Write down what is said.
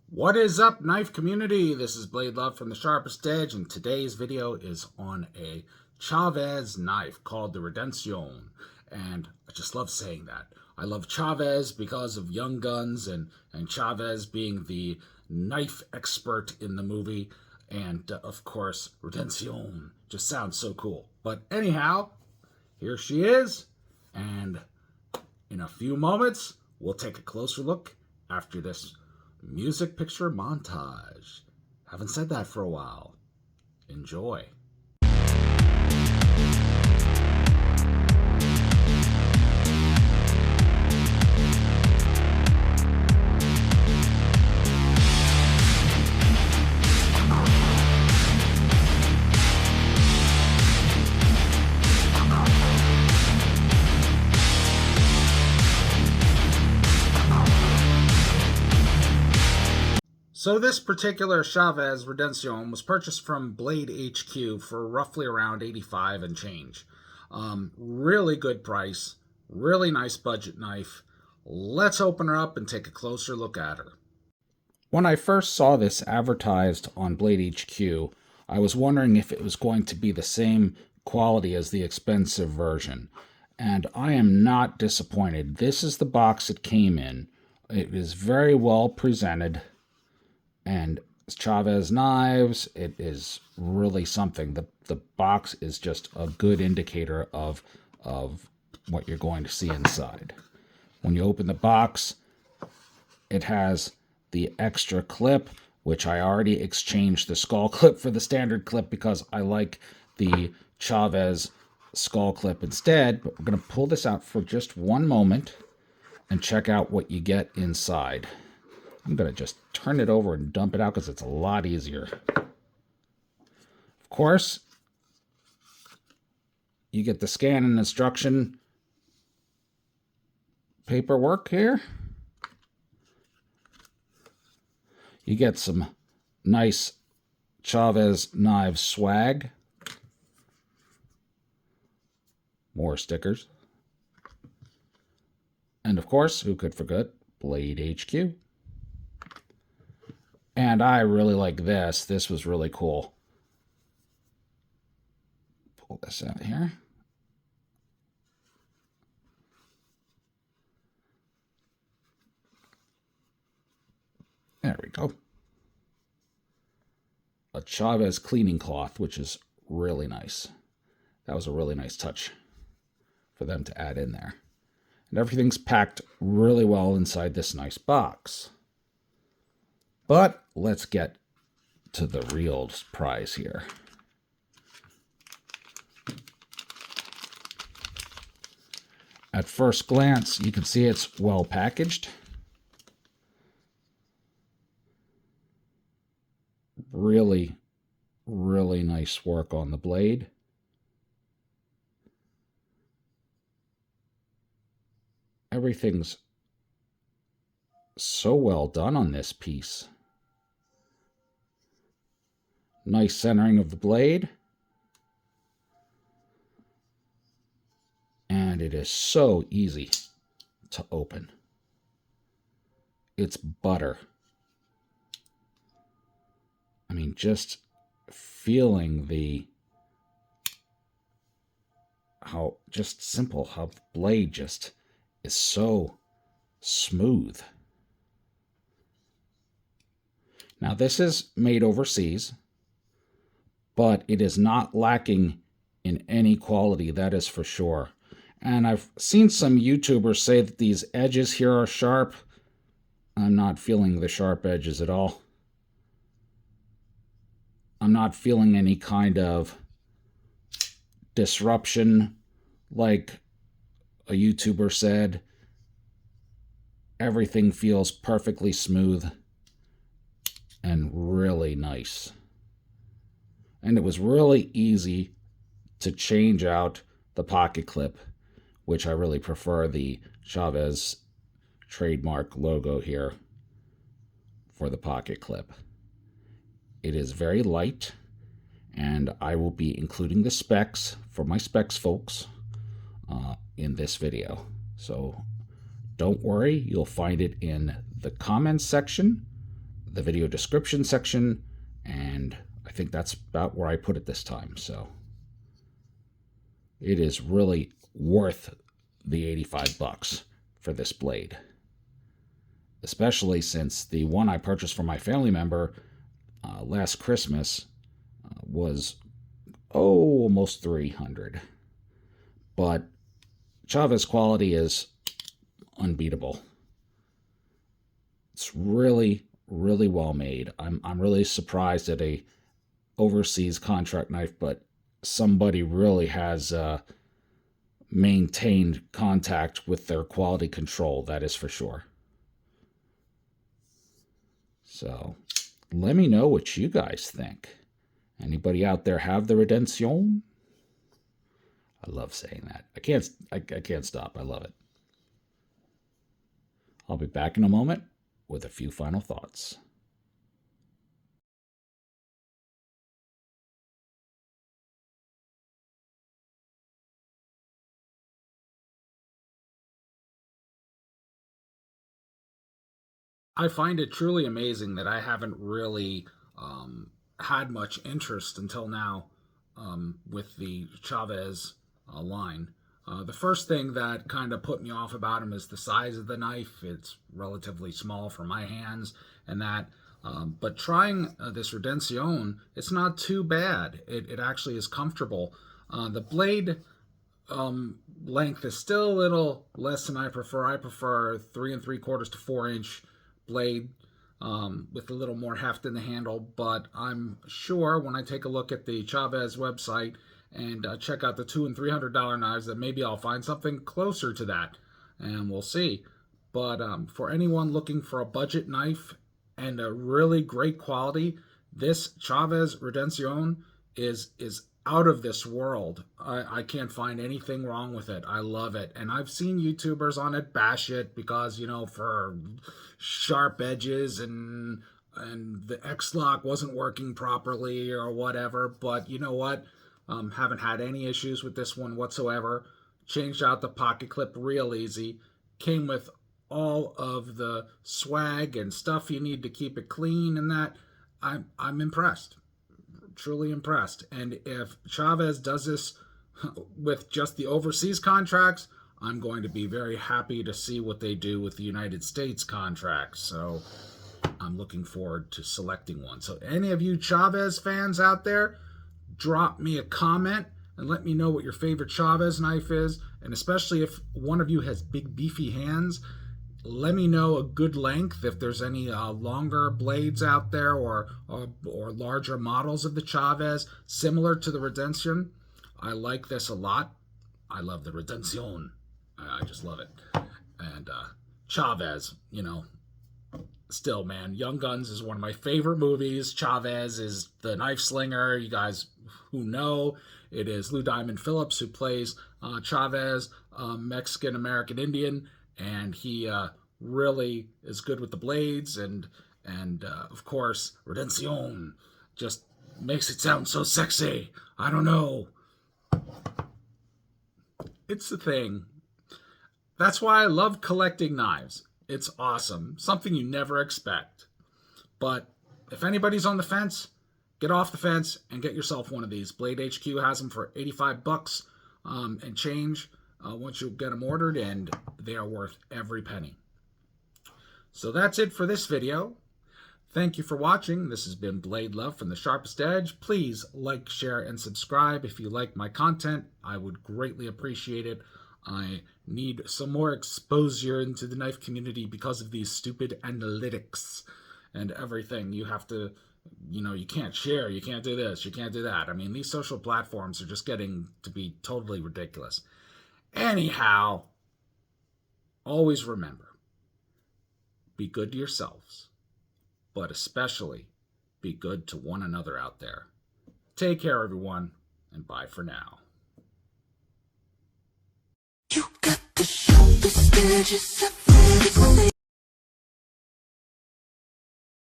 What is up, knife community? This is Blade Love from the Sharpest Edge, and today's video is on a Chaves knife called the Redencion. And I just love saying that. I love Chaves because of Young Guns and Chaves being the knife expert in the movie. And of course, Redencion just sounds so cool. But anyhow, here she is. And in a few moments, we'll take a closer look after this music picture montage. Haven't said that for a while. Enjoy. So this particular Chaves Redencion was purchased from Blade HQ for roughly around $85 and change. Really good price, really nice budget knife. Let's open her up and take a closer look at her. When I first saw this advertised on Blade HQ, I was wondering if it was going to be the same quality as the expensive version. And I am not disappointed. This is the box it came in. It is very well presented. And Chaves knives, it is really something. The box is just a good indicator of what you're going to see inside. When you open the box, it has the extra clip, which I already exchanged the skull clip for the standard clip because I like the Chaves skull clip instead. But we're going to pull this out for just one moment and check out what you get inside. I'm going to just turn it over and dump it out because it's a lot easier. Of course, you get the scan and instruction paperwork here. You get some nice Chaves knives swag. More stickers. And of course, who could forget Blade HQ? And I really like this. This was really cool. Pull this out here. There we go. A Chaves cleaning cloth, which is really nice. That was a really nice touch for them to add in there. And everything's packed really well inside this nice box. But let's get to the real prize here. At first glance, you can see it's well packaged. Really, really nice work on the blade. Everything's so well done on this piece. Nice centering of the blade. And it is so easy to open. It's butter. I mean, just feeling how just simple, how the blade just is so smooth. Now, this is made overseas, but it is not lacking in any quality, that is for sure. And I've seen some YouTubers say that these edges here are sharp. I'm not feeling the sharp edges at all. I'm not feeling any kind of disruption like a YouTuber said. Everything feels perfectly smooth and really nice. And it was really easy to change out the pocket clip, which I really prefer the Chaves trademark logo here for the pocket clip. It is very light, and I will be including the specs for my specs folks in this video. So Don't worry, you'll find it in the comments section, the video description section, and I think that's about where I put it this time. So it is really worth the 85 bucks for this blade, especially since the one I purchased for my family member last Christmas was almost $300. But Chaves quality is unbeatable. It's really, really well made. I'm really surprised at a overseas contract knife, but somebody really has maintained contact with their quality control, that is for sure. So let me know what you guys think. Anybody out there have the Redencion? I love saying that. I can't stop. I love it. I'll be back in a moment with a few final thoughts. I find it truly amazing that I haven't really had much interest until now with the Chaves line. The first thing that kind of put me off about him is the size of the knife. It's relatively small for my hands, and that. But trying this Redencion, it's not too bad. It actually is comfortable. The blade length is still a little less than I prefer. I prefer 3 3/4 to 4-inch blade with a little more heft in the handle, but I'm sure when I take a look at the Chaves website and check out the $200 and $300 knives that maybe I'll find something closer to that, and we'll see. But for anyone looking for a budget knife and a really great quality, this Chaves Redencion is out of this world. I can't find anything wrong with it. I love it. And I've seen YouTubers on it bash it because, you know, for sharp edges and the X-Lock wasn't working properly or whatever. But you know what? Haven't had any issues with this one whatsoever. Changed out the pocket clip real easy. Came with all of the swag and stuff you need to keep it clean and that. I'm impressed. Truly impressed. And if Chaves does this with just the overseas contracts, I'm going to be very happy to see what they do with the United States contracts. So I'm looking forward to selecting one. So any of you Chaves fans out there, drop me a comment and let me know what your favorite Chaves knife is. And especially if one of you has big beefy hands, let me know a good length, if there's any longer blades out there or larger models of the Chaves similar to the Redencion. I like this a lot. I love the Redencion. I just love it. And Chaves, you know, still, man, Young Guns is one of my favorite movies. Chaves is the knife slinger. You guys who know, it is Lou Diamond Phillips who plays Chaves, Mexican-American Indian. And he really is good with the blades, and of course, Redencion just makes it sound so sexy. I don't know. It's the thing. That's why I love collecting knives. It's awesome. Something you never expect. But if anybody's on the fence, get off the fence and get yourself one of these. Blade HQ has them for 85 bucks and change. Once you get them ordered, and they are worth every penny. So that's it for this video. Thank you for watching. This has been Blade Love from the Sharpest Edge. Please like, share, and subscribe if you like my content. I would greatly appreciate it. I need some more exposure into the knife community because of these stupid analytics and everything. You have to, you know, you can't share, you can't do this, you can't do that. I mean, these social platforms are just getting to be totally ridiculous. Anyhow, always remember, be good to yourselves, but especially be good to one another out there. Take care, everyone, and bye for now. You got the sharpest edges.